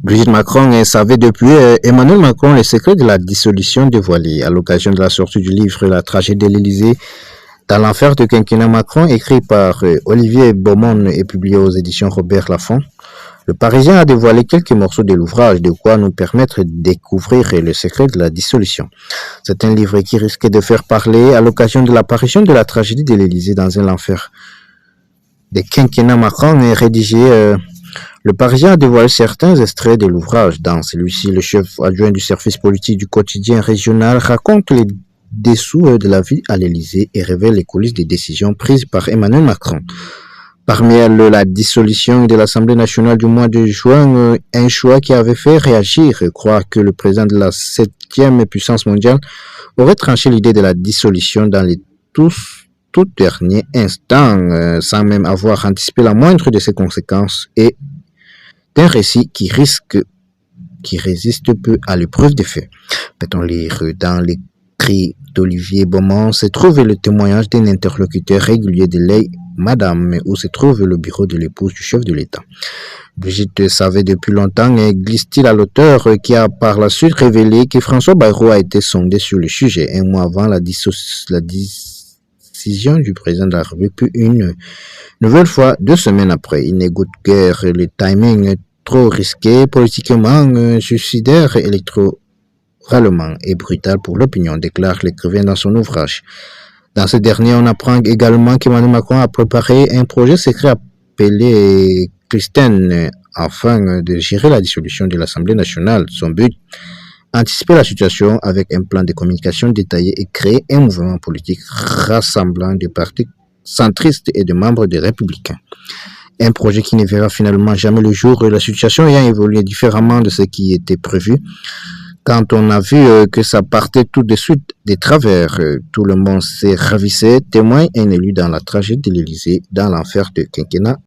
Brigitte Macron savait depuis Emmanuel Macron les secrets de la dissolution dévoilée à l'occasion de la sortie du livre La tragédie de l'Élysée dans l'enfer du quinquennat Macron, écrit par Olivier Beaumont et publié aux éditions Robert Laffont. Le Parisien a dévoilé quelques morceaux de l'ouvrage, de quoi nous permettre de découvrir le secret de la dissolution. C'est un livre qui risque de faire parler à l'occasion de l'apparition de la tragédie de l'Élysée dans un enfer des quinquennats Macron est rédigé. Le Parisien a dévoilé certains extraits de l'ouvrage. Dans celui-ci, le chef adjoint du service politique du quotidien régional raconte les dessous de la vie à l'Élysée et révèle les coulisses des décisions prises par Emmanuel Macron. Parmi elles, la dissolution de l'Assemblée nationale du mois de juin, un choix qui avait fait réagir, croire que le président de la 7e puissance mondiale aurait tranché l'idée de la dissolution dans les tout dernier instant, sans même avoir anticipé la moindre de ses conséquences, et d'un récit qui résiste peu à l'épreuve des faits. Peut-on lire dans l'écrit d'Olivier Beaumont se trouve le témoignage d'un interlocuteur régulier de l'œil Madame, où se trouve le bureau de l'épouse du chef de l'État. Brigitte savait depuis longtemps, et glisse-t-il à l'auteur qui a par la suite révélé que François Bayrou a été sondé sur le sujet un mois avant la décision du président de la République, puis une nouvelle fois 2 semaines après. Il n'écoute guère le timing trop risqué, politiquement suicidaire, électoralement et brutal pour l'opinion, déclare l'écrivain dans son ouvrage. Dans ce dernier, on apprend également qu'Emmanuel Macron a préparé un projet secret appelé Christine afin de gérer la dissolution de l'Assemblée nationale. Son but, anticiper la situation avec un plan de communication détaillé et créer un mouvement politique rassemblant des partis centristes et de membres des Républicains. Un projet qui ne verra finalement jamais le jour, la situation ayant évolué différemment de ce qui était prévu. Quand on a vu que ça partait tout de suite des travers, tout le monde s'est ravissé, témoin un élu dans la tragédie de l'Élysée, dans l'enfer de quinquennat